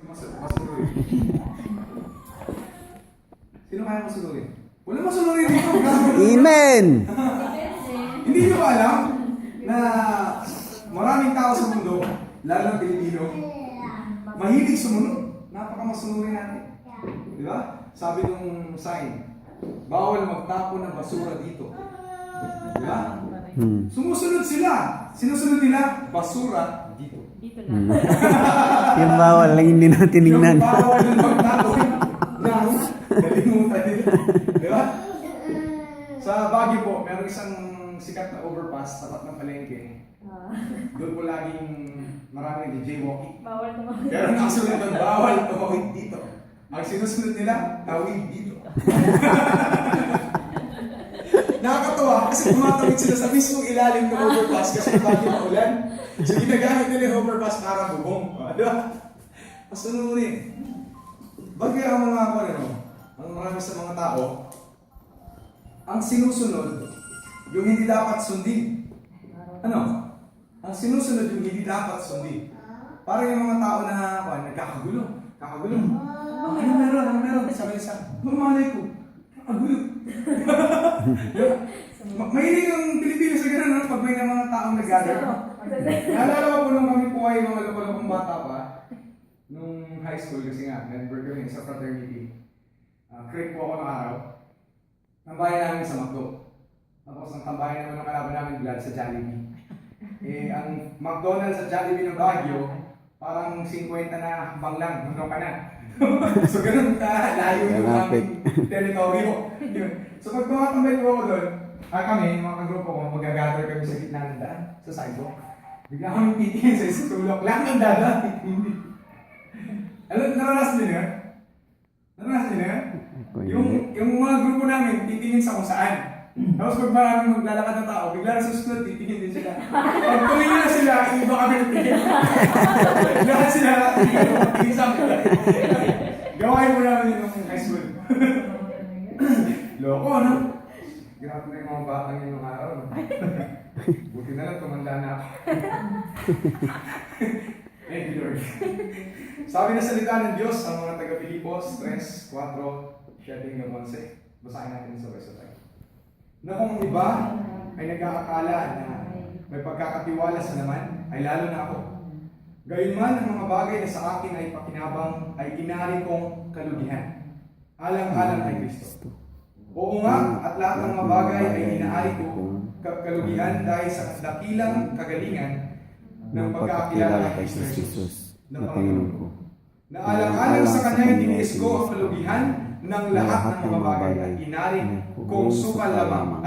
Masunurin. Sino kaya masunurin? Wala masunurin dito. Amen! Hindi nyo ba alam na maraming tao sa mundo, lalo ng Pilipino, mahilig sumunod. Napakamasunurin natin. Di ba? Sabi nung sign, bawal magtapo ng basura dito. Di ba? Sumusunod sila. Sinusunod nila, basura dito. Dito lang. Yung bawal lang hindi natin tinignan. Yung bawal ng magtapo ng kalimutan nila. Di ba? Sa Baguio po, meron isang sikat na overpass tapat ng palengke. Doon po laging maraming jaywalking. Bawal naman. Pero nakasunod doon, bawal tumawid dito. Ang sinusunod nila, tawid dito. Nakakatawa kasi tumatawid sila sa mismong ilalim ng overpass kasi lagi maulan. So ginagamit nila yung overpass para bubong. Di ba? Masunurin. Bagay ang mga ako ang marami sa mga tao, ang sinusunod, yung hindi dapat sundin. Ano? Ang sinusunod yung hindi dapat sundin. Parang yung mga tao na nagkakagulo. Kakagulo. Ano meron? Sabi isa, malay ko. Kakagulo. Mahilig ang Pilipinas sa ganun, pag may mga taong nag-gather. Naalala ko po nung kami po ay mga loko-lokong bata pa, nung high school kasi nga, member kami sa fraternity. Creep po ako ng araw. Tambayan namin sa McDo. Tapos ang tambayan naman ng kalaban namin blood sa Jollibee. Ang McDonald's sa Jollibee ng Baguio, parang 50 na bang lang, nandun ka na. So ganun layo yung aming teritoryo. So pag tumatambay po ako doon, kami, mga grupo ko, mag-gather kami sa gitna ng daan, sa sidewalk. Bigla kami titingin sa isang tulok lang ng dada. Alam, naranasan din yan? Naranasan din yan? Yung mga grupo namin, titingin sa kung saan. Tapos pag maraming maglalakad na tao, bigla na susunod, titingin din sila. Pag tumingin na sila, iba kami natingin. Lahat sila tingin sa akin. Gawain mo namin yun ng high school. Loko, no? Grabe na yung mga batang yun ng araw. Buti na lang, tumanda na ako. Thank you, Lord. Sabi na salita ng Diyos sa mga taga-Pilipos 3, 4, 7-11. Basahin natin sa verse 5. Na kung iba ay nag-aakala na may pagkakatiwala sa naman, ay lalo na ako. Gayunman ang mga bagay na sa akin ay pakinabang ay inari kong kalugihan. Alang-alang kay Kristo. Oo nga, at lahat ng mga bagay ay inaari ko kalugihan dahil sa dakilang kagalingan ng pagkakilala kay Kristo Jesus na Panginoon ko. Na alang-alang sa kanya tiniis ko ang kalugihan ng lahat ng mga bagay at inari kung sukal lamang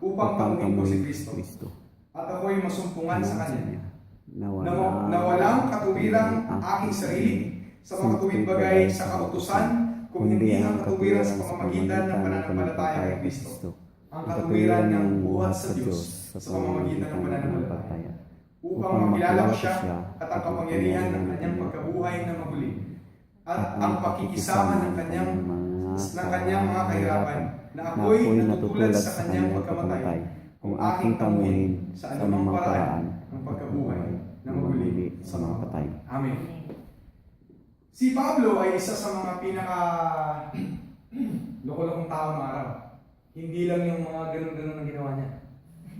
upang pamuhin ko si Kristo. At ako'y masumpungan sa kanya. Na walang katuwirang aking sarili sa mga tuwid bagay sa kautusan, kung hindi ang katuwiran sa pamamagitan ng pananampalataya kay Kristo. Ang katuwiran ng buhat sa Diyos sa pamamagitan ng pananampalataya. Upang makilala ko siya at ang kapangyarihan ng kanyang pagkabuhay na maguli. At ang pakikisama ng kanyang mga kahirapan na ako'y natutulad sa kanyang pagkamatay kung aking tamuhin sa anumang paraan ng pagkabuhay na maguli sa mga patay. Amen. Si Pablo ay isa sa mga loko-lokong tao ng araw. Hindi lang yung mga ganun-ganun ang ginawa niya.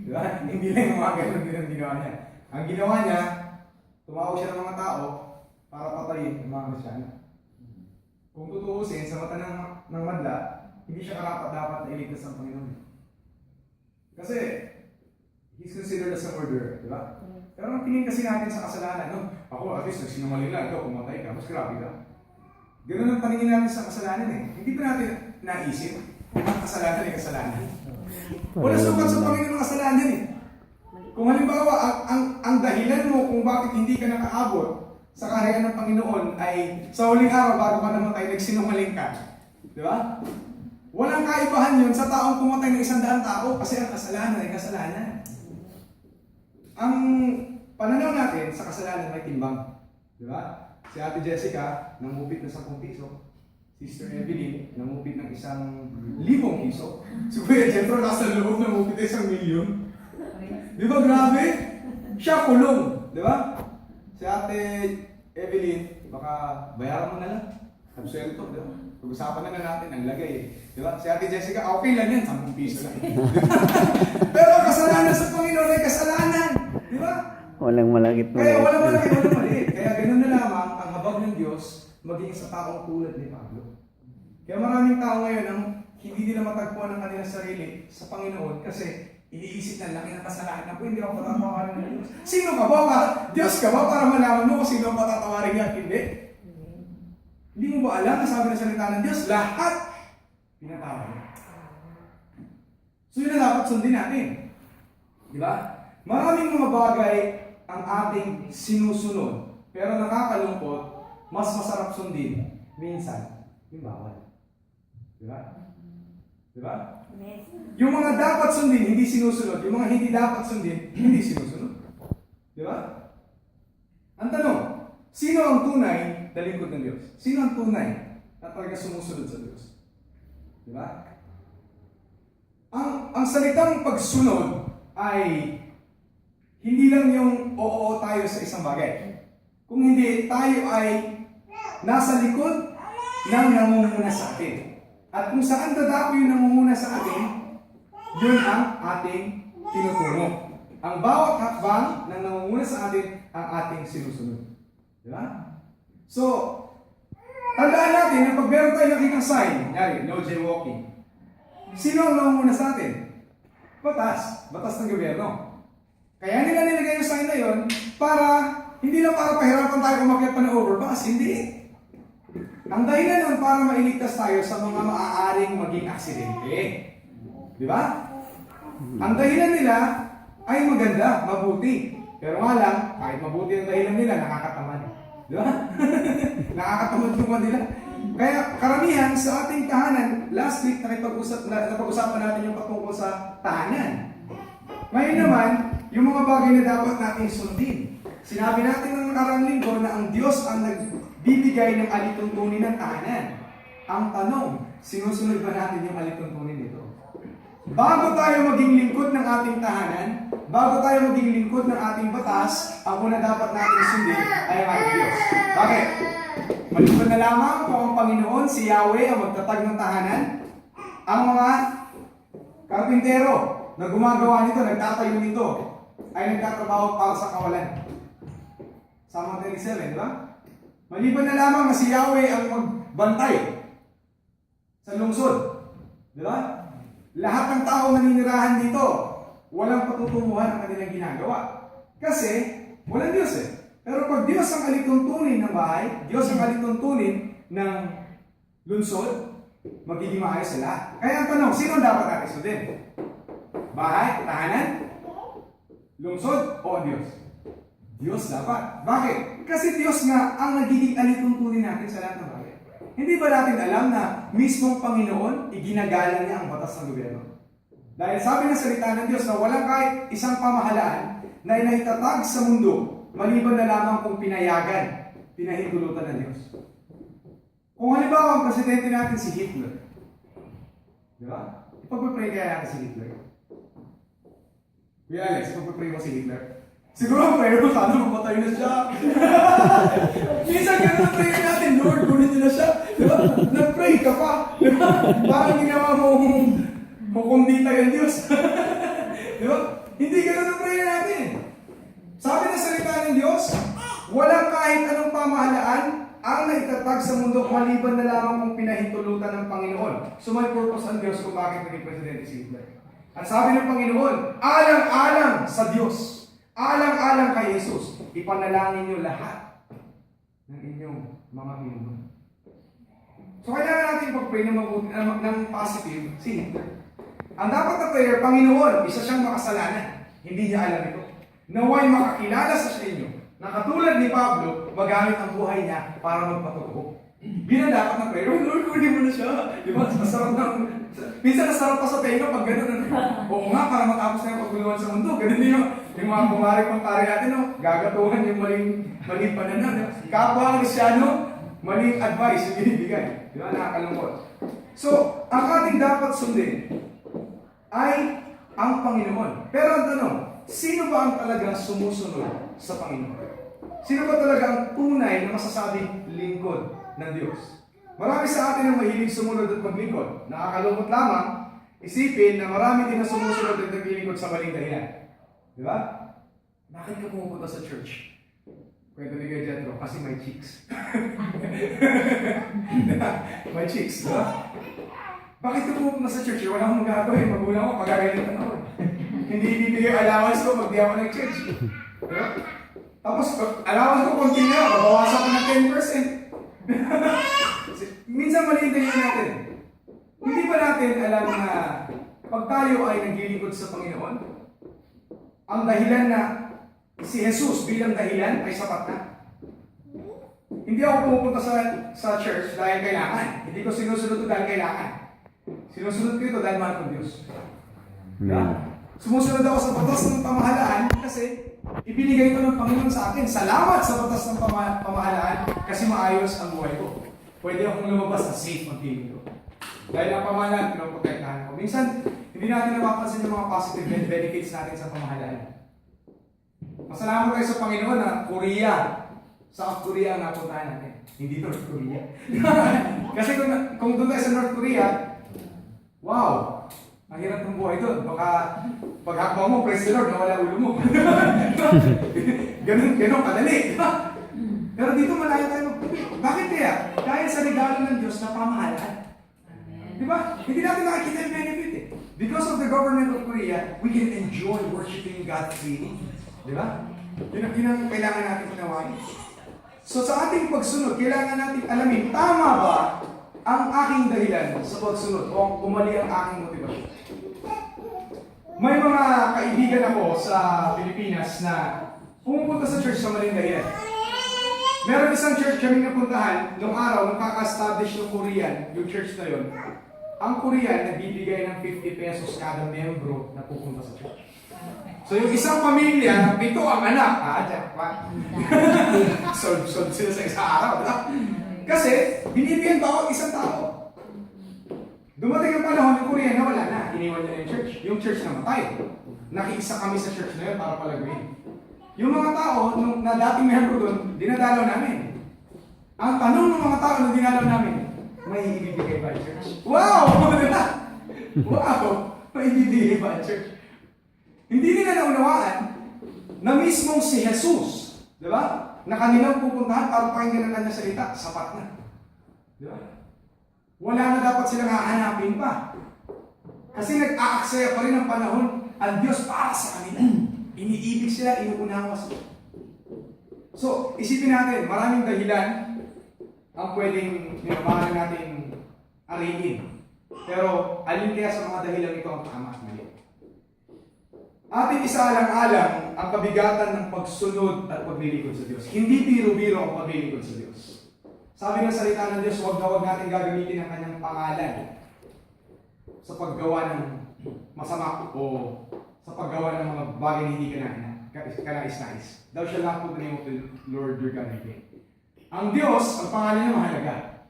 Diba? Hindi lang yung mga ganun-ganun ang ginawa niya. Ang ginawa niya, tumawag siya ng mga tao para patayin yung mga Kristyano. Kung tutuusin, sa mata ng madla, hindi siya karapat-dapat na iligtas ng Panginoon. Kasi, he's considered as a murderer, di ba? Pero ang tingin kasi natin sa kasalanan, no? Ako, at least, nagsinungaling lang, ikaw, pumatay ka, mas grabe ka. Ganun ang paningin natin sa kasalanan eh. Hindi pa natin naisip, ang kasalanan ay kasalanan. Wala sukat sa Panginoon ng kasalanan eh. Kung halimbawa, ang dahilan mo kung bakit hindi ka nakaabot sa kaharian ng Panginoon ay sa huling araw bago ka namatay, nagsinungaling ka. Di ba? Walang kaibahan yun sa taong pumatay ng 100 tao kasi ang kasalanan ay kasalanan. Ang pananaw natin sa kasalanan may timbang. Di ba? Si Ate Jessica, namupit na 10 piso. Sister Evelyn, namupit ng 1,000 piso. Si Kuya Jeffro, nasa loob, namupit na 1,000,000. Di ba grabe? Siya kulong. Di ba? Si Ate Evelyn, baka bayaran mo na lang. Absuelto, di ba? Pag-usapan na lang natin ang lagay. Di ba? Si Ate Jessica, okay lang yan, 10 piso lang. Pero kasalanan sa Panginoon ay kasalanan. Di ba? Walang malakit Kaya maliit. walang maliit. Kaya ganun na lamang ang habag ng Diyos maging sa taong tulad ni Pablo. Kaya maraming tao ngayon ang hindi nila matagpuan ang kanilang sarili sa Panginoon kasi iniisip na laki ng kasalanan ko, hindi ako patatawarin ng Diyos. Sino ka ba? Diyos ka ba para malaman mo kung sino ang patatawarin niya at hindi? Hindi mo ba alam na sabi ng salita ng Diyos, lahat pinatawad niya. So yun na dapat sundin natin. Di ba? Maraming mga bagay ang ating sinusunod, pero nakakalungkot, mas masarap sundin. Minsan, yung bawal. Di ba? Di ba? Yung mga dapat sundin, hindi sinusunod. Yung mga hindi dapat sundin, hindi sinusunod. Di ba? Ang tanong, sino ang tunay na lingkod ng Diyos? Sino ang tunay na talaga sumusunod sa Diyos? Di ba? Ang salitang pagsunod ay hindi lang yung oo tayo sa isang bagay. Kung hindi, tayo ay nasa likod ng namumuna sa atin. At kung saan dadako yung namumuna sa atin, yun ang ating tinutuno. Ang bawat hakbang ng namumuna sa atin, ang ating sinusunod. Di ba? So, tandaan natin na pag meron tayo nakikang sign, yari, no jaywalking. Sino ang namumuna sa atin? Batas. Batas ng gobyerno. Kaya nila nilagay yung sign na yun para, hindi lang para pahirapan tayo umakyat pa ng overpass, hindi. Ang dahilan nun para mailigtas tayo sa mga maaaring maging aksidente. Di ba? Ang dahilan nila ay maganda, mabuti. Pero nga lang, kahit mabuti ang dahilan nila, nakakatamad. Di ba? Nakakatamad yung nila. Kaya karamihan sa ating tahanan, last week napag-usapan natin yung patungkol sa tahanan. Ngayon naman, yung mga bagay na dapat nating sundin. Sinabi natin ng nakarang linggo na ang Diyos ang nagbibigay ng alituntunin ng tahanan. Ang tanong, sinusunod ba natin yung alituntunin nito? Bago tayo maging lingkod ng ating tahanan, bago tayo maging lingkod ng ating batas, ang una dapat natin sundin ay ang ating Diyos. Bakit? Maliban na lamang kung ang Panginoon, si Yahweh, ang magtatag ng tahanan, ang mga karpintero na gumagawa nito, nagtatayo nito, ay nagtatrabaho para sa kawalan. Psalm 37, di ba? Maliban na lamang na si Yahweh ang magbantay sa lungsod. Di ba? Lahat ng tao naninirahan dito, walang patutunguhan ang kanilang ginagawa. Kasi, walang Diyos eh. Pero pag Diyos ang alituntunin ng bahay, Diyos ang alituntunin ng lungsod, magiging maayos sila. Kaya ang tanong, sino dapat natin sundin? Bahay, tahanan, lungsod, o Diyos? Diyos dapat. Bakit? Kasi Diyos nga ang nagiging alituntunin natin sa lahat ng bagay. Hindi ba natin alam na mismong Panginoon, iginagalang niya ang batas ng gobyerno? Dahil sabi ng salita ng Diyos na walang kahit isang pamahalaan na inaitatag sa mundo, maliban na lamang kung pinayagan, pinahintulutan ng Diyos. Kung halimbawa ang presidente natin si Hitler, di ba? Ipagpapray kaya natin si Hitler. Kuya Alex, ipagpapray mo si Hitler. Siguro pero sana mamatay na siya. Minsan ganun ang prayer natin, Lord, kunin niyo na siya. Di ba? Nag-pray ka pa. Di ba? Parang ginawa mo kukundita yung Diyos. Di ba? Hindi ganun ang prayer natin. Sabi ng salita ng Diyos, walang kahit anong pamahalaan ang naitatag sa mundo maliban na lamang kung pinahintulutan ng Panginoon. So may purpose ang Diyos kung bakit naging presidente si Hitler. Ang sabi ng Panginoon, alang-alang sa Diyos, alang-alang kay Jesus, ipanalangin niyo lahat ng inyong mga pinuno. So kailangan natin pag-pray ng positive si Hitler. Ang dapat na prayer, Panginoon, isa siyang makasalanan. Hindi niya alam ito. Naway makakilala sa inyo na katulad ni Pablo, magamit ang buhay niya para magpatotoo. Bilang dapat na prayer, Lord, kunin mo na siya. Di ba? Masarap na. Minsan nasarap pa sa tenga pag gano'n. Oo nga, para matapos na yung paguluhan sa mundo. Ganun din yung mga kumari pang kari natin, no? Gagatuhan yung maling pananaw. Kapwa ang Kristyano, maling advice yung binibigay. Di ba? Nakakalungkot. So, ang ating dapat sundin ay ang Panginoon. Pero ang tanong, sino ba ang talagang sumusunod sa Panginoon? Sino ba talaga ang tunay na masasabing lingkod ng Diyos? Marami sa atin ang mahilig sumunod at maglingkod. Nakakalungkot lamang isipin na marami din na sumusunod at naglilingkod sa maling dahilan. Di ba? Bakit ka pumupunta sa church? Kwento ni Kuya Jethro, kasi may chicks. May chicks, di ba? Bakit ka pumupunta sa church? Wala akong magagawin. Magulang ko, pagagalitan ako. Hindi ibibigay allowance ko pag di ako nag-church. Di ba? Tapos, allowance ko konti na, babawasan ko ng 10%. Minsan mali yung dahilan natin. Hindi ba natin alam na pag tayo ay naglilingkod sa Panginoon, ang dahilan na si Jesus bilang dahilan ay sapat na. Hindi ako pumupunta sa church dahil kailangan. Hindi ko sinusunod ito dahil kailangan. Sinusunod ko ito dahil mahal ko Diyos. Yeah. Sumusunod ako sa batas ng pamahalaan kasi ibinigay ito ng Panginoon sa akin. Salamat sa batas ng pamahalaan kasi maayos ang buhay ko. Pwede akong lumabas na safe ang feeling ko. Dahil ang pamahalaan, pinoprotektahan ko. Minsan, hindi natin napapansin yung mga positive benefits natin sa pamahalaan. Masalamat tayo sa Panginoon na Korea. Sa Korea ang napuntahan natin. Hindi North Korea. Kasi kung doon tayo sa North Korea, wow! Ang hirap ng buhay doon. Baka paghakbang mo, praise the Lord, nawala ulo mo. ganun kadali. Pero dito malayo tayo. Bakit kaya? Dahil sa regalo ng Diyos na pamahalaan. Di ba? Hindi natin nakikita yung benefit eh. Because of the government of Korea, we can enjoy worshiping God freely. Di ba? Yun ang kailangan natin unawain. So sa ating pagsunod, kailangan natin alamin, tama ba ang aking dahilan sa pagsunod o umali ang aking motivasyon? May mga kaibigan ako sa Pilipinas na pumupunta sa church sa maling dahilan. Meron isang church kaming napuntahan, nung araw, nung kaka-establish ng Korean, yung church na yun, ang Korean nagbibigay ng 50 pesos kada membro na pupunta sa church. So yung isang pamilya, 7 ang anak. Jackpot. Sold sila sa isang araw. Kasi, binibigyan tao isang tao. Dumating ang panahon ng Korean na wala na. Iniwan niya yung church. Yung church namatay. Nakiisa kami sa church na yun para palaguin. Yung mga tao, nung na dating membro doon, dinadalaw namin. Ang tanong ng mga tao na dinalaw namin, may ibibigay ba ang church? Wow! Wow! May ibibigay ba ang church? Hindi nila naunawaan na mismong si Jesus, di ba? Na kanilang pupuntahan para pakinggan ang kanyang salita, sapat na. Di ba? Wala na dapat silang hahanapin pa. Kasi nag-aaksaya pa rin ang panahon ang Diyos para sa kanila. Iniibig sila, inuunawa sila. So, isipin natin, maraming dahilan ang pwedeng minamahalan natin ariin. Pero, alin kaya sa mga dahilan ito ang tama at mali? Ating isaalang-alang ang kabigatan ng pagsunod at paglilingkod sa Diyos. Hindi biro-biro ang paglilingkod sa Diyos. Sabi ng salita ng Diyos, huwag na huwag natin gagamitin ang kanyang pangalan sa paggawa ng masama o sa paggawa ng mga bagay na hindi kanais-nais. Thou shalt not put the name of the Lord your God in vain. Ang Diyos, ang pangalan niya mahalaga.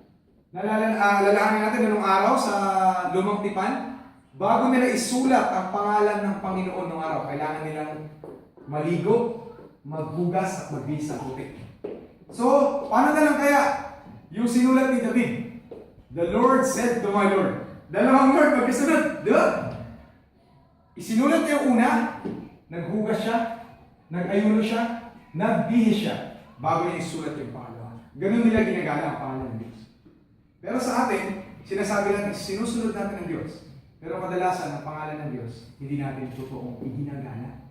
Alalahanin natin na nung araw sa Lumang Tipan, bago nila isulat ang pangalan ng Panginoon ng araw, kailangan nilang maligo, maghugas at magbihis ng putik. So, paano na lang kaya yung sinulat ni David? The Lord said to my Lord. Dalawang Lord magkasunod, di ba? Isinulat niya yung una, naghugas siya, nag-ayuno siya, nagbihis siya, bago niya isulat yung pangalawa. Ganun nila ginagala ang pangalan ng Diyos. Pero sa atin, sinasabi natin, sinusunod natin ang Diyos. Pero kadalasan, ang pangalan ng Diyos, hindi natin totoong iginagala.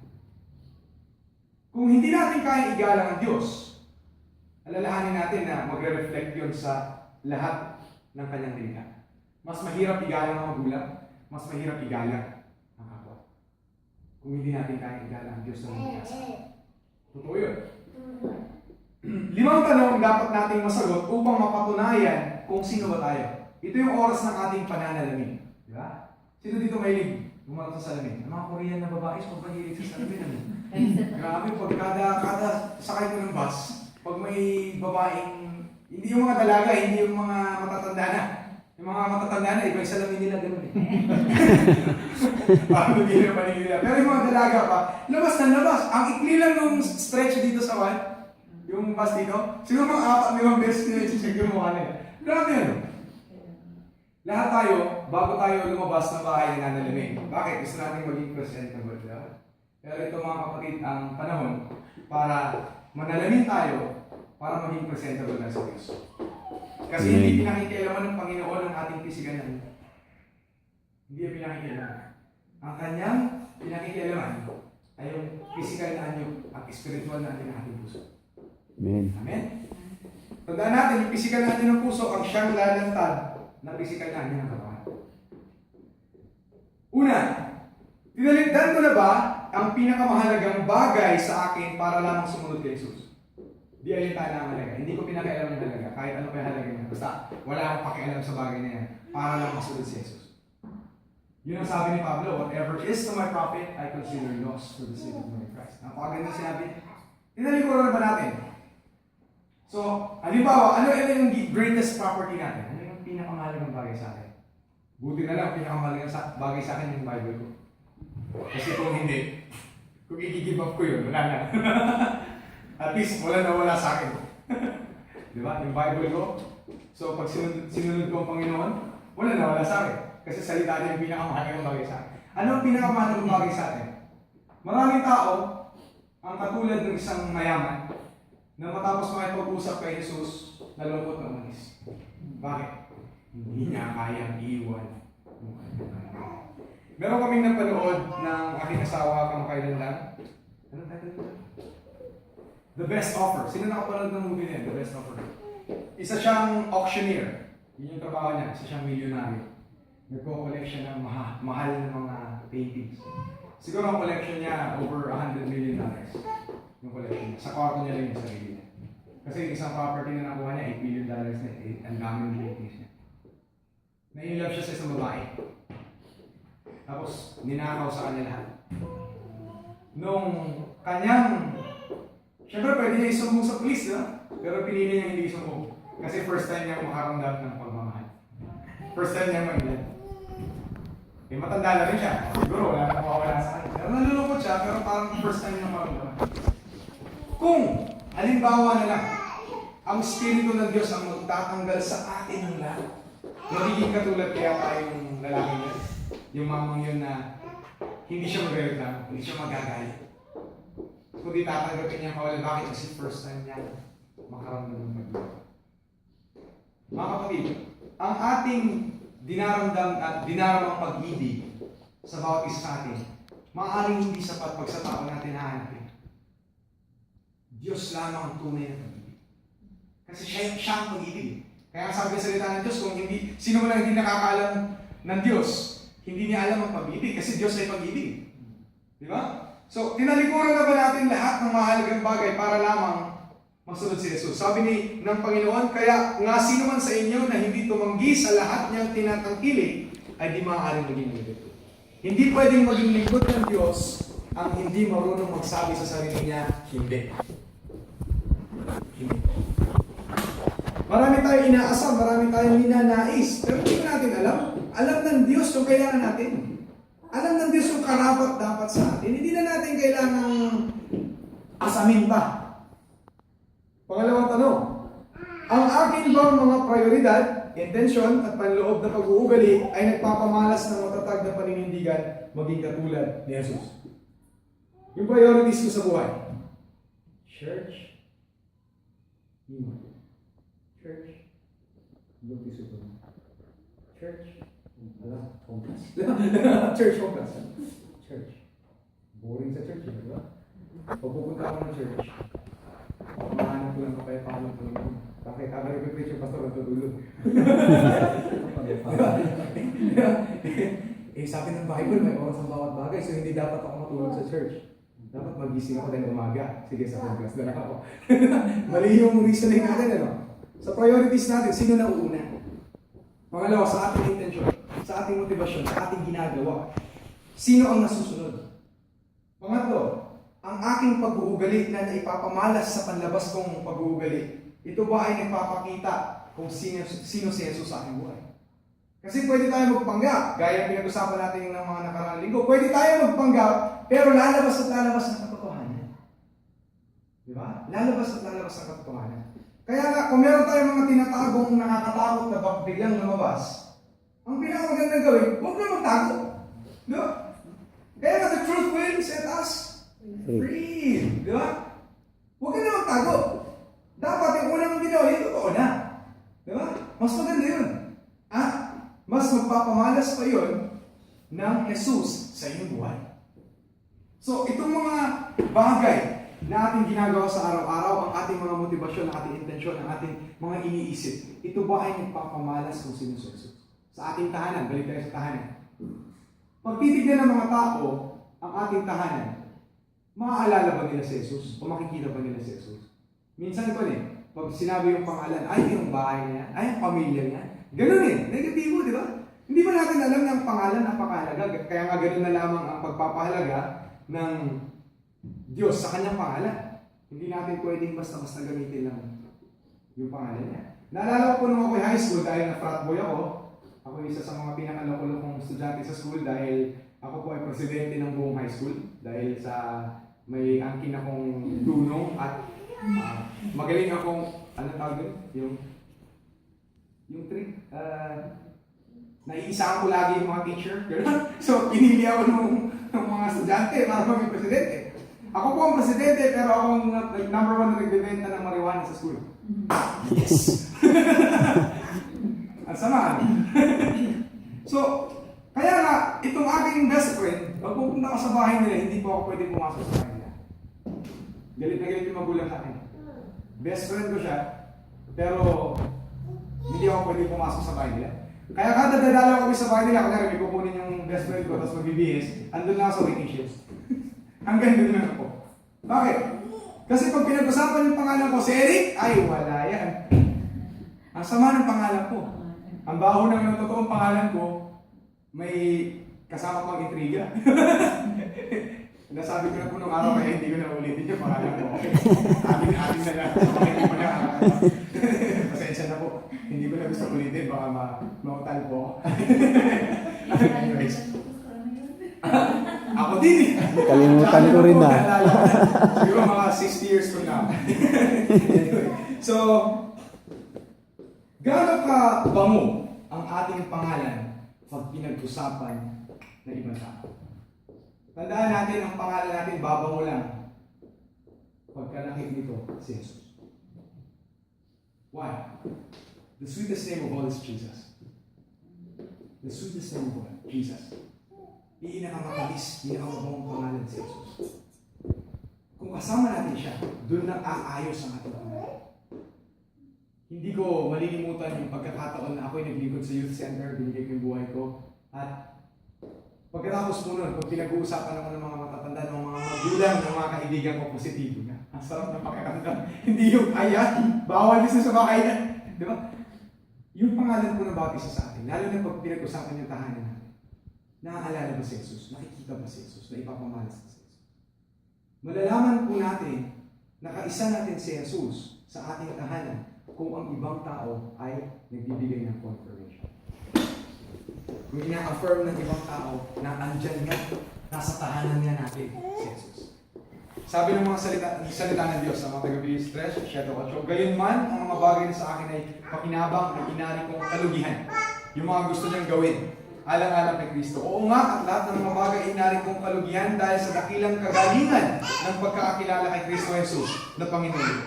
Kung hindi natin kaya igalang ang Diyos, alalahanin natin na magre-reflect yun sa lahat ng kanyang dinika. Mas mahirap igalang ang magulang, mas mahirap igalang ang kapwa. Kung hindi natin kaya igalang ang Diyos na magkasa. Totoo yun. 5 tanong dapat nating masagot upang mapatunayan kung sino ba tayo. Ito yung oras ng ating pananalamin. Di ba? Sino dito mahilig bumalot sa salamin? Ang mga Korean na babae, sobrang hilig sa salamin. Grabe, pag kada sakay ko ng bus, pag may babaeng, hindi yung mga dalaga, hindi yung mga matatanda na. Yung mga matatanda na, iba yung salamin nila ganun eh. Parang hindi na panigil nila. Pero yung mga dalaga pa, labas na labas. Ang ikli lang nung stretch dito sa wall, Yung bastido, siguro mga 4-5 beses nila i-check yung mukha nila. Grabe yan. Lahat tayo, bago tayo lumabas ng bahay na nanalamin. Bakit? Gusto natin maging presentable. Diba? Pero ito mga kapatid, ang panahon para manalamin tayo para maging presentable na sa Diyos. Kasi hindi pinakikialaman ng Panginoon ang ating physical na ito. Hindi yung pinakikialaman. Ang kanyang pinakikialaman ay yung physical na anyo at spiritual na anyo ng ating puso. Amen. Amen? Tandaan natin, yung physical na anyo ng puso ang siyang lalantad na physical na anyo ng katawan. Una, tinaligdan ko na ba ang pinakamahalagang bagay sa akin para lamang sumunod kay Jesus? Di alintaan na ang halaga. Hindi ko pinakialam yung halaga. Kahit ano pa yung halaga niya. Basta, wala akong pakialam sa bagay na yan para lang masunod si Jesus. Yun ang sabi ni Pablo, whatever is to my profit, I consider loss for the sake of my Christ. Napakaganda sinabi. Tinalikuran na ba natin? So, halimbawa, ano yung greatest property natin? Ano yung pinakamahalagang bagay sa akin? Buti na lang, pinakamahalagang bagay sa akin yung Bible ko. Kasi kung hindi, kung i-give up ko yun, wala na. At least, wala na wala sa akin. Di ba? Yung Bible ko. So, pag sinunod ko ang Panginoon, wala na wala sa akin. Kasi salita niya yung pinakamahalagang bagay sa akin. Ano ang pinakamahalagang bagay sa atin? Maraming tao, ang katulad ng isang mayaman, na matapos makipag-usap kay Jesus, nalungkot na umalis. Bakit? Hindi niya kayang iiwan. Meron kaming napanood ng aking asawa kamakailan lang. Ano title nito? The Best Offer. Sino nakapanood ng movie niya? The Best Offer. Isa siyang auctioneer. Yun yung trabaho niya. Isa siyang milyonaryo. Nagko-collect siya ng mahal na mga paintings. Siguro ang collection niya over $100 million. Yung collection niya. Sa kwarto niya lang yung sarili niya. Kasi yung isang property na nakuha niya, $8 billion na. Ang dami ng paintings niya. Na-inlove siya sa isang babae. Tapos, ninakaw sa kanya lahat. Nung kanyang, syempre pwede niya isumbong sa police, no? Pero pinili niya hindi isumbong. Kasi first time niya makaramdam ng pagmamahal. First time niya mag-inlove. Eh, matanda na rin siya. Siguro, wala na mawawala sa kanya. Pero nalulungkot siya, pero parang first time niya maramdaman. Kung, halimbawa na lang, ang Espiritu ng Diyos ang magtatanggal sa atin ng lahat. Magiging katulad kaya tayong lalaki niya. Yung mamang yun na hindi siya magreklamo, hindi siya magagalit. Kung di tatanggapin niya kawala, bakit? Kasi first time niya makaramdam ng pag-ibig. Mga kapatid, ang ating dinaramdam at dinaramang pag-ibig sa bawat isa sa atin, maaaring hindi sapat pag sa tao natin hahanapin. Diyos lamang ang tunay na pag-ibig. Kasi siya ang pag-ibig. Kaya sabi sa salita ng Diyos, kung hindi, sino man lang hindi nakakaalam ng Diyos, hindi niya alam ang pag-ibig kasi Diyos ay pag-ibig. Di ba? So, tinalikuran na ba natin lahat ng mahalagang bagay para lamang masunod si Jesus? Sabi ng Panginoon, kaya nga sino man sa inyo na hindi tumanggi sa lahat niyang tinatangkilik, ay di maaaring maging lingkod. Hindi pwedeng maging lingkod ng Diyos ang hindi marunong magsabi sa sarili niya, hindi. Hindi. Marami tayong inaasam, marami tayong ninanais, pero hindi natin alam. Alam ng Diyos yung kailangan natin. Alam ng Diyos yung karapat dapat sa atin. Hindi na natin kailangang asamin pa. Pangalawang tanong, ang akin bang mga prioridad, intensyon at panloob na pag-uugali ay nagpapamalas ng matatag na paninindigan maging katulad ni Jesus? Yung priorities ko sa buhay. Church. Church. Church. Homeless. Church homeless. Church. Boring sa church, di ba? Pag pupunta ako ng church, mahanap ko lang kapayapaan ng Panginoon. Bakit? Habang nag-preach yung pastor, natutulog. Eh, sabi ng Bible, may oras ang bawat bagay, so hindi dapat ako matulog sa church. Dapat magising ako dahil umaga. Sige, sa homeless na lang ako. Mali yung reasoning natin, ano? Sa priorities natin, sino na uuna? Pangalawa, sa ating intention, sa ating motivasyon, sa ating ginagawa. Sino ang nasusunod? Pangatlo, ang aking pag-uugali na naipapamalas sa panlabas kong pag-uugali, ito ba ay nagpapakita kung sino si Jesus sa aking buhay? Kasi pwede tayo magpanggap, gaya pinag-usapan natin ng mga nakaraang linggo, pwede tayo magpanggap, pero lalabas at lalabas ng katotohanan. Di ba? Lalabas at lalabas ang katotohanan. Kaya nga, kung meron tayong mga tinatagong nakakatakot na biglang lumabas, ang pinakamagandang gawin, huwag na magtago. Di ba? Kaya nga, the truth will set us free. Di ba? Huwag ka na magtago. Dapat yung unang ginawa, yung totoo na. Di ba? Mas maganda yun. At mas magpapamalas pa yun ng Jesus sa iyong buhay. So, itong mga bagay na ating ginagawa sa araw-araw, ang ating mga motibasyon, ang ating intensyon, ang ating mga iniisip, ito ba ay nagpapamalas kung sino si Jesus? Sa ating tahanan, balik tayo sa tahanan. Pag titignan ng mga tao ang ating tahanan, maaalala ba nila si Jesus? O makikita ba nila si Jesus? Minsan pa pag sinabi yung pangalan, ay yung bahay niya, ay yung pamilya niya, ganun negatibo, di ba? Hindi ba natin alam na ang pangalan napakahalaga? Kaya nga ganun na lamang ang pagpapahalaga ng Diyos sa kanyang pangalan. Hindi natin pwedeng basta-basta gamitin lang yung pangalan niya. Naalala ko po nung ako'y high school dahil na frat boy ako. Ako isa sa mga pinakalokulo kong estudyante sa school dahil ako po ay presidente ng buong high school. Dahil sa may angkin akong dunong at magaling akong, ano tawag yun? Yung trick, naiisaan ko lagi yung mga teacher. So, pinili ako ng mga estudyante para maging presidente. Ako po ang presidente, pero ako ang number one na nagbebenta ng marijuana sa school. Yes! Ang sama. So, kaya nga, itong aking best friend, pag pupunta ka sa bahay nila, hindi po ako pwede pumasok sa bahay nila. Galit na galit yung magulang sa akin. Best friend ko siya, pero hindi ako pwede pumasok sa bahay nila. Kaya kada dadalaw kami sa bahay nila, kaya may kukunin yung best friend ko, tapos magbibihis, andun lang ako sa waiting shift. Hanggang doon lang ako. Bakit? Kasi pag pinag-usapan yung pangalan ko, si Eric, ay wala yan. Ang sama ng pangalan ko. Ang baho ng totoong pangalan ko, may kasama pang intriga. Nasabi ko na po nung araw, kaya hindi ko na ulitin yung pangalan ko. Ating na lang. Hindi ko na. Pasensya na po. Hindi ko na gusto ulitin, baka mautal po. Anyways. Ako din Kalimutan ko rin na. Siguro mga 60 years from now. Anyway. So, gaano ka bango ang ating pangalan pag pinag-usapan ng ibang tao? Tandaan natin, ang pangalan natin babango lang pagka nakita nito si Jesus. Why? The sweetest name of all is Jesus. The sweetest name of all, Jesus. Pinakamakabis, pinakamabangong pangalan si Jesus. Kung kasama natin siya, doon lang aayos ang ating pangalan. Hindi ko malilimutan yung pagkakataon na ako'y naglingkod sa youth center, binigay ko yung buhay ko. At pagkatapos po nun, pag pinag-uusapan ako ng mga matatanda, ng mga magulang, ng mga kaibigan ko, positibo na. Ang sarap ng pakiramdam. Hindi yung ayan, bawal isa sa bakay na. Di ba? Yung pangalan po na bawat isa sa atin, lalo na pag pinag-usapan yung tahanan natin. Naaalala ba si Jesus? Nakikita ba si Jesus? Na ipapamalas ba si Jesus? Malalaman po natin na kaisa natin si Jesus sa ating tahanan kung ang ibang tao ay nagbibigay ng confirmation. Kung ina-affirm ng ibang tao na andyan nga, nasa tahanan nga natin si Jesus. Sabi ng mga salita ng Diyos sa mga taga-Bilis 3, 7-8, gayon man ang mga bagay na sa akin ay pakinabang at inari kong kalugihan. Yung mga gusto niyang gawin. Alang-alang kay Kristo. Oo nga, at lahat ng mga bagay ay inari kong kalugihan dahil sa dakilang kagalingan ng pagkakakilala kay Kristo Jesus na Panginoon.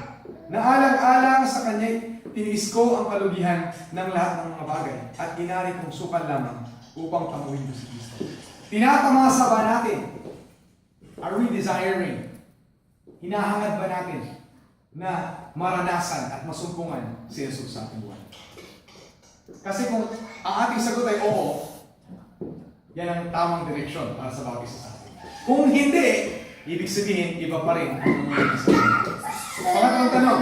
Naalang-alang sa Kanya, tiniis ko ang kalugihan ng lahat ng mga bagay at inari kong sukan lamang upang pamuhin ko si Kristo. Tinatamasa ba natin? Are we desiring? Hinahangad ba natin na maranasan at masumpungan si Jesus sa ating buhay? Kasi kung ang ating sagot ay oo, yan ang tamang direksyon para sa bawat isa sa atin. Kung hindi, ibig sabihin, iba pa rin ang mga sabihin. Pangatlong tanong,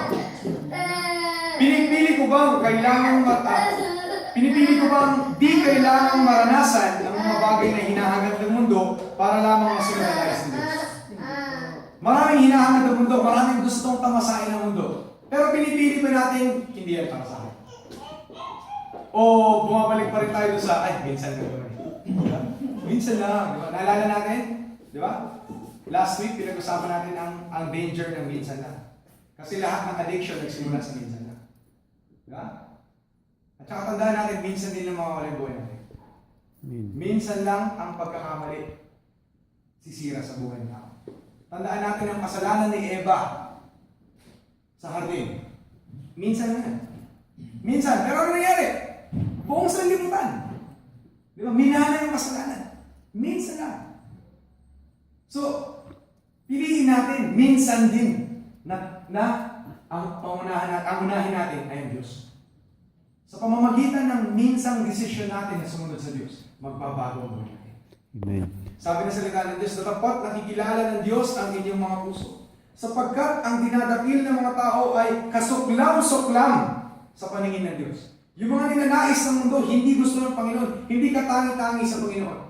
pinipili ko bang di kailangang maranasan ang mga bagay na hinahangad ng mundo para lamang masunod ang nais ng Diyos? Maraming hinahangad ng mundo, maraming gustong tamasain ng mundo. Pero pinipili pa natin, hindi yan para sa akin. O bumabalik pa rin tayo sa, ay, minsan na rin. Minsan lang, di ba? Naalala natin? Di ba? Last week, pinag-usapan natin ang danger ng minsan lang. Kasi lahat ng addiction nagsimula sa minsan lang. Diba? At saka tandaan natin, minsan din lang mawawala yung buhay natin. Amen. Minsan lang ang pagkakamali sisira sa buhay ng tao. Tandaan natin ang kasalanan ni Eva sa hardin. Minsan lang. Minsan. Pero ano nangyari? Buong sanlibutan. Di ba? Minana yung kasalanan. Minsan lang. So, piliin natin, minsan din na ang unahin natin ay ang Diyos. Sa pamamagitan ng minsang desisyon natin na sumunod sa Diyos, magbabago ang buhay natin. Amen. Sabi ng salita ng Diyos, dapat nakikilala ng Diyos ang inyong mga puso. Sapagkat ang dinadakil ng mga tao ay kasuklam-suklam sa paningin ng Diyos. Yung mga ninanais ng mundo, hindi gusto ng Panginoon, hindi katangi-tangi sa Panginoon.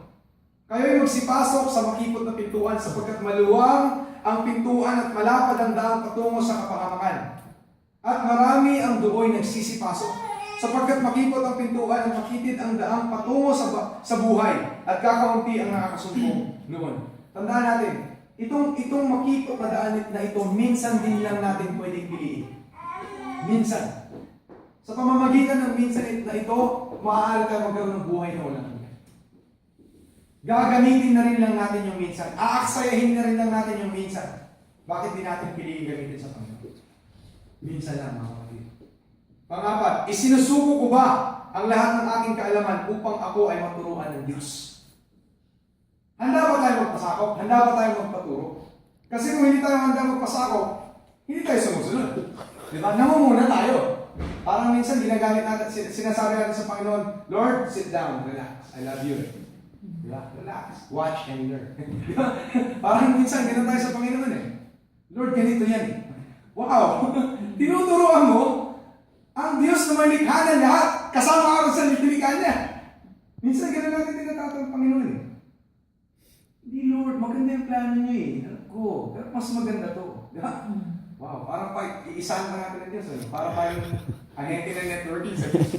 Kayo'y magsipasok sa makipot na pintuan sapagkat maluwang ang pintuan at malapad ang daan patungo sa kapahamakan. At marami ang do'y nagsisipasok. Sapagkat makipot ang pintuan at makitid ang daang patungo sa buhay at kakaunti ang nakakasumpong noon. Tandaan natin, itong makipot na daan na ito, minsan din lang natin pwedeng piliin. Minsan. Sa pamamagitan ng minsan na ito, maaari tayo magkaroon ng buhay na walang hanggan. Gagamitin na rin lang natin yung minsan. Aaksayahin na rin lang natin yung minsan. Bakit di natin piliin gamitin sa Panginoon? Minsan lang, mga kapatid. Pangapat, isinusuko ko ba ang lahat ng aking kaalaman upang ako ay maturuan ng Diyos? Handa ba tayo magpasakop? Handa ba tayo magpaturo? Kasi kung hindi tayo handa magpasakop, hindi tayo sumusunod. Di ba? Namumuna tayo. Parang minsan ginagamit natin, sinasabi natin sa Panginoon, Lord, sit down, relax, I love you. Di ba? Relax, watch and learn. Di ba? Parang minsan gano'n tayo sa Panginoon eh. Lord, ganito yan eh. Wow! Tinuturoan mo ang Diyos na may likha na lahat, kasama ka sa likha niya. Minsan gano'n natin tinatawag ang Panginoon eh. Hindi Lord, maganda yung plano niyo eh. Alam ko, pero mas maganda to. Di ba? Wow, parang pa iisahan pa natin ng Diyos. Ano? Para pa yung ahente ng networking sa Diyos.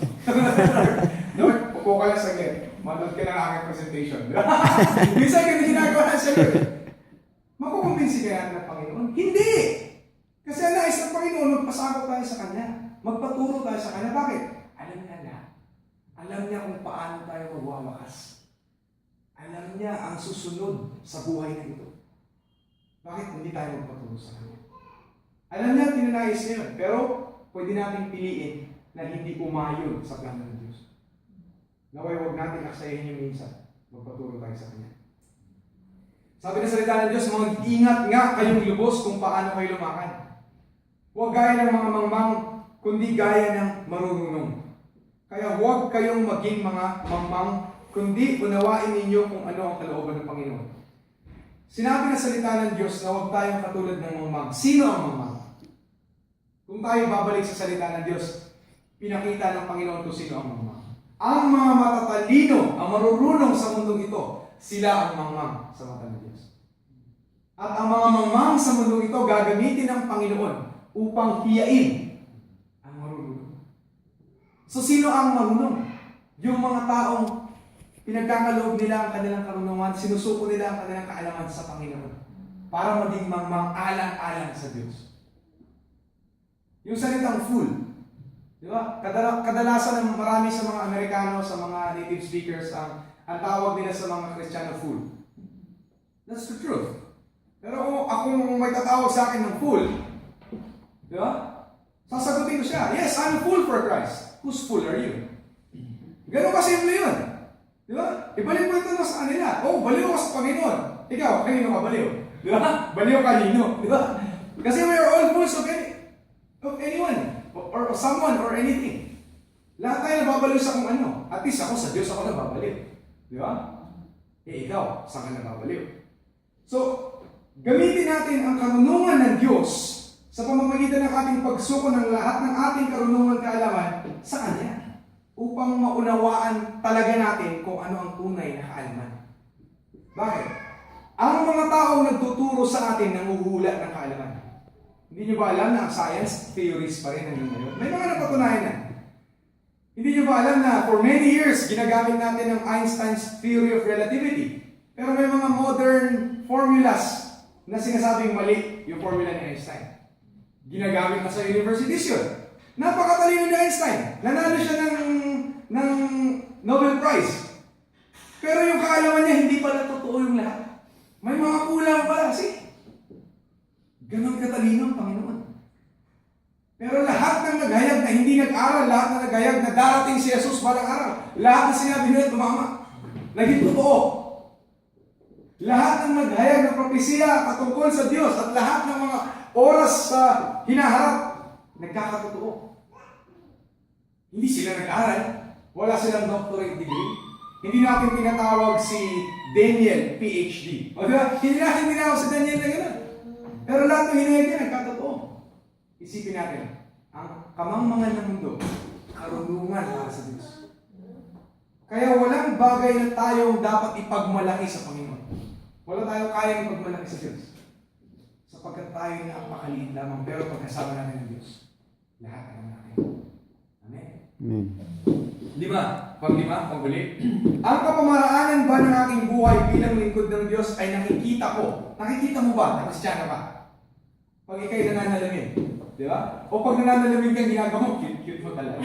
Lord, upo ka lang saglit. Manood ka ng aking presentation. Di ba? Minsan ganun ginagawa na siya Lord. Makukumbinsi ka natin ng Panginoon? Hindi! Kasi ang nais ng Panginoon, magpasakot tayo sa Kanya. Magpaturo tayo sa Kanya. Bakit? Alam niya na. Alam niya kung paano tayo magwawakas. Alam niya ang susunod sa buhay na ito. Bakit hindi tayo magpaturo sa Kanya? Alam niya, tinanayos niya yun. Pero, pwede natin piliin na hindi umayon sa plano ng Diyos. Naway, huwag natin aksayahin yung minsan. Magpaturo tayo sa Kanya. Sabi na salita ng Diyos, mag-ingat nga kayong lubos kung paano kayo lumakad. Huwag gaya ng mga mangmang, kundi gaya ng marunong. Kaya huwag kayong maging mga mangmang, kundi unawain ninyo kung ano ang kalooban ng Panginoon. Sinabi na salita ng Diyos na huwag tayong katulad ng mangmang. Sino ang mangmang? Kung tayo babalik sa salita ng Diyos, pinakita ng Panginoon kung sino ang mangmang. Ang mga matatalino, ang marurunong sa mundong ito, sila ang mangmang sa mata ng Diyos. At ang mga mangmang sa mundong ito, gagamitin ng Panginoon upang hiyain ang marunong. So sino ang marunong? Yung mga taong pinagkakaloob nila ang kanilang karunungan, sinusuko nila ang kanilang kaalaman sa Panginoon para maging mangmang alang-alang sa Diyos. Yung salitang fool, di ba? Kadalasan ng marami sa mga Amerikano, sa mga native speakers, ang tawag nila sa mga Kristiyano fool. That's the truth. Pero kung may tatawag sa akin ng fool, di ba? Sasagutin ko siya, yes, I'm a fool for Christ. Whose fool are you? Ganun kasimple yun. Di ba? Ibalik mo ito sa kanila. Oh, baliw ka sa Panginoon. Ikaw, kanino ka baliw? Di ba? Baliw kanino. Di ba? Kasi we are all fools of anyone. Or someone or anything. Lahat tayo nababaliw sa kung ano. At least ako, sa Diyos ako nababaliw. Di ba? Eh, ikaw, saan ka nababaliw? So, gamitin natin ang karunungan ng Diyos sa pamamagitan ng ating pagsuko ng lahat ng ating karunungan kaalaman sa Kanya upang maunawaan talaga natin kung ano ang tunay na kaalaman. Bakit? Ang mga taong nagtuturo sa atin nanguhula ng kaalaman. Hindi nyo ba alam na ang science theories pa rin hanggang ngayon? May mga napatunayan na. Hindi nyo ba alam na for many years ginagamit natin ang Einstein's theory of relativity? Pero may mga modern formulas na sinasabing mali yung formula ni Einstein. Ginagamit na sa universities yun. Napakatalino ni Einstein. Nanalo siya ng Nobel Prize. Pero yung kaalaman niya, hindi pala totoo yung lahat. May mga kulang pala kasi ganon katalino ang Panginoon. Pero lahat ng naghayag na hindi nag-aral, lahat na naghayag na darating si Jesus balang araw, lahat na sinabi nila tumama. Naging totoo. Lahat ng naghayag ng propesya patungkol sa Diyos at lahat ng mga oras sa hinaharap, nagkakatotoo. Hindi sila nag-aral. Wala silang doctorate degree. Hindi natin tinatawag si Daniel, PhD. O diba? Hindi natin tinawag si Daniel na gano'n. Pero lahat ng hinayag niya, nagkatotoo. Isipin natin, ang kamangmangan ng mundo, karunungan para sa Diyos. Kaya walang bagay na tayong dapat ipagmalaki sa Panginoon. Wala tayong kayang ipagmalaki sa Diyos. Sapagkat tayo na ang makaliit lamang, pero pagkasama natin ng Diyos, lahat naman natin. Amen? Amen. 5. Panghuli. Ang kapamaraanan ba ng aking buhay bilang lingkod ng Diyos ay nakikita ko. Nakikita mo ba? Nakristyano ka? Pag ikaw'y nananalamin. Di ba? O pag nananalamin kang ginagawa mo, cute mo talaga.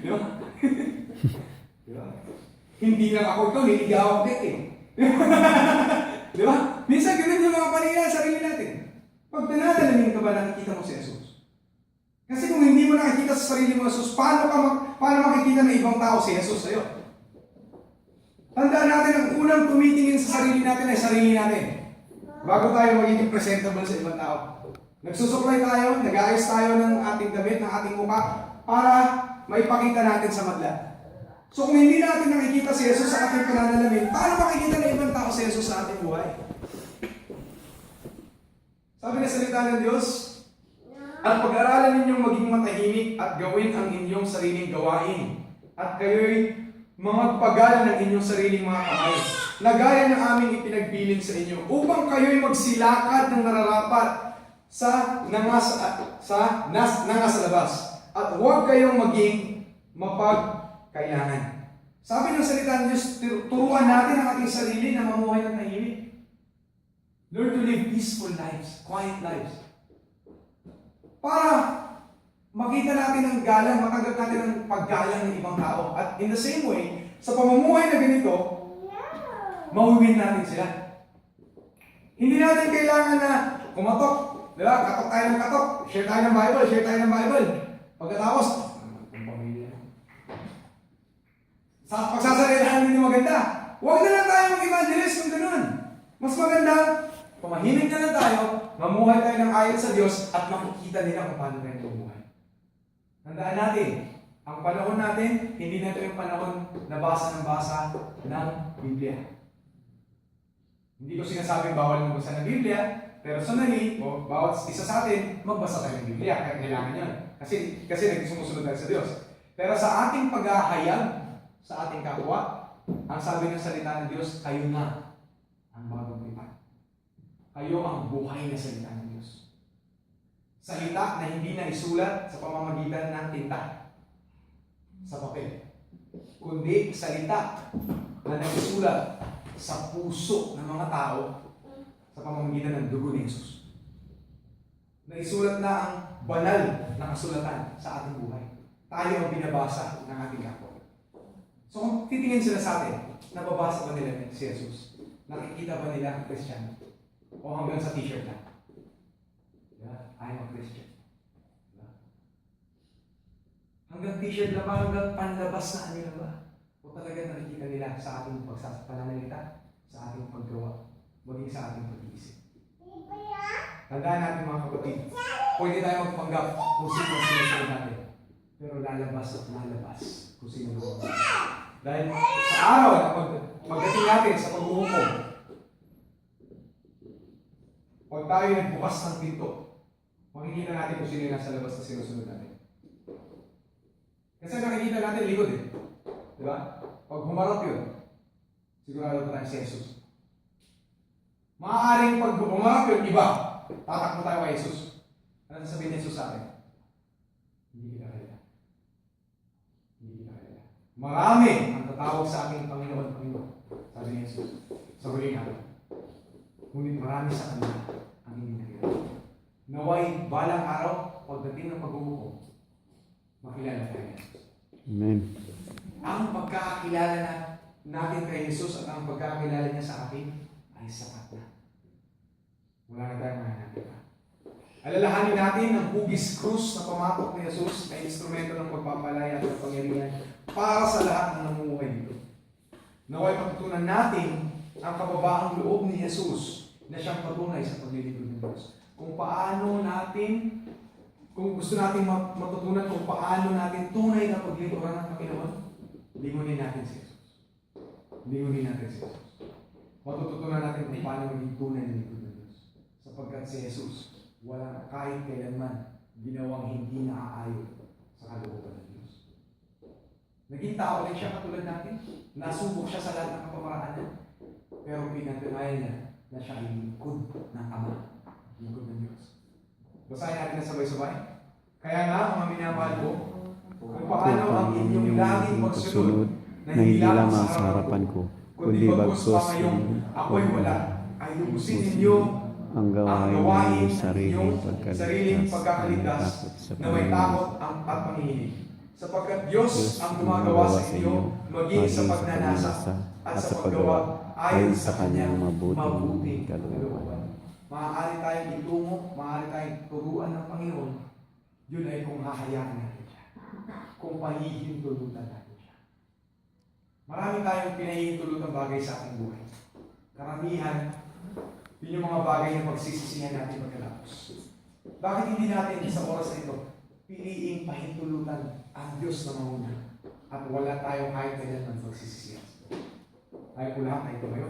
Di ba? Di ba? Hindi lang ako ikaw, niligaw ako eh. Di ba? Minsan ganun yung mga paningin sa sarili natin. Pag nananalamin ka ba, nakikita mo si Jesus? Kasi kung hindi mo nakikita sa sarili mo, Jesus, paano makikita ng ibang tao si Jesus sa'yo? Tandaan natin, ang unang tumitingin sa sarili natin ay sarili natin. Bago tayo magiging presentable sa ibang tao. Nagsusuklay tayo, nag-aayos tayo ng ating damit, ng ating mukha, para maipakita natin sa madla. So kung hindi natin nakikita si Jesus sa ating pananalamin, paano makikita ng ibang tao si Jesus sa ating buhay? Sabi na salita ng Diyos, at pag-aralan ninyong maging matahimik at gawin ang inyong sariling gawain. At kayo'y magpagal ng inyong sariling mga kamay, na gaya ng aming ipinagbilin sa inyo, upang kayo'y magsilakad ng nararapat sa labas. At huwag kayong maging mapagkailangan. Sabi ng salita ng Diyos, turuan natin ang ating sarili na mamuhay ng tahimik. Learn to live peaceful lives, quiet lives. Para makita natin ang galang, matanggap natin ang paggalang ng ibang tao. At in the same way, sa pamumuhay na ganito, mauwin natin sila. Hindi natin kailangan na kumatok. Diba? Katok tayo ng katok. Share tayo ng Bible. Pagkatapos, pagsasalihan hindi maganda. Huwag na lang tayo mag-evangelist kung ganun. Mas maganda, pumahimik na lang tayo, mamuhay tayo ng ayon sa Diyos at makikita nila kung paano tayo mamuhay. Tandaan natin, ang panahon natin, hindi na ito yung panahon na basa ng Biblia. Hindi ko sinasabing bawal magbasa ng Biblia, personally, o bawat isa sa atin, magbasa tayo ng Biblia, kaya kailangan yan. Kasi sumusunod tayo sa Diyos. Pero sa ating paghahayag, sa ating kapwa, ang sabi ng salita ng Diyos, kayo na ang bagong lipat. Kayo ang buhay na salita ng Diyos. Salita na hindi na isulat sa pamamagitan ng tinta sa papel, kundi salita na naisulat sa puso ng mga tao sa pamamagitan ng dugo ni Jesus. Naisulat na ang banal na kasulatan sa ating buhay. Tayo ang binabasa ng ating kapwa. So kung titingin sila sa atin, nababasa ba nila si Jesus? Nakikita ba nila ang Kristiyano? O hanggang sa t-shirt lang? Yeah, I'm a Christian. Yeah. Hanggang t-shirt lang ba? Hanggang panlabas na ano ba? O talaga nakikita nila sa ating pananalita, sa ating paggawa, maging sa ating pag-iisip. Tandaan natin mga kapatid, pwede tayo magpanggap kung sino ang sinusunod natin. Pero lalabas at lalabas kung sino ang mga. Dahil sa araw na pagdating natin sa pag-uupo, pag tayo nagbukas ng pinto, makikita natin kung sino yung nasa labas na sinusunod natin. Kasi nakikita natin likod eh. Diba? Pag humarap yun, sigurado pa tayo si Jesus. Maaaring pag humarap yun, iba. Tatakbo tayo kay Jesus. Ano sasabihin ni Jesus sa atin? Hindi kita kaya. Hindi kita kaya. Marami ang tatawag sa aking Panginoon. Sabi ni Jesus. Sa huling araw. Ngunit marami sa kanila ang hindi nakilala. Naway balang araw, pagdating ng paghuhukom, makilala tayo ni Jesus. Amen. Ang pagkakakilala natin kay Jesus at ang pagkakakilala niya sa atin ay sapat na. Wala na tayong mahanapin pa. Alalahanin natin ang hugis krus na pamatok ni Jesus na instrumento ng pagpapalaya at kapangyarihan para sa lahat ng namumuhay dito. Naway patutunan natin ang kababaang loob ni Jesus na siyang patunay sa paglilingkod ng Diyos. Kung paano natin, kung gusto natin matutunan kung paano natin tunay na paglingkuran ng Panginoon, lingunin natin si Jesus. Lingunin natin si Jesus. Matututunan natin kung paano maging tunay na lingkod ng Diyos. Sapagkat si Jesus, walang kahit kailanman ginawang hindi naaayon sa kalooban ng Diyos. Naging tao rin siya katulad natin. Nasubok siya sa lahat ng kapamaraanan. Pero pinatunayan niya na siya ay lingkod ng Ama. Lingkod ng Diyos. Basahin natin na sabay-sabay. Kaya nga, mga minamahal ko, kung paano ang inyong laging pagsunod na hindi lamang sa harapan ko, kundi bagsos ngayong ako'y wala, ay lubusin ninyo ang gawain ng sariling pagkakaligtas na may takot at panginginig. Sapagkat Diyos ang gumagawa sa inyo maging sa pagnanasa at sa paggawa ayon sa kanyang mabuting kalooban. Maaari tayong itungo, maaari tayong turuan ng Panginoon, yun ay kung hahayaan natin siya. Kung pahihintulutan natin siya. Marami tayong pinahihintulutang bagay sa ating buhay. Karamihan, yun yung mga bagay na pagsisisihan natin pagkatapos. Bakit hindi natin sa oras na ito piliing pahintulutan ang Diyos na mauna at wala tayong kahit kailan ng pagsisisihan? Tayo po lahat ay tumayo.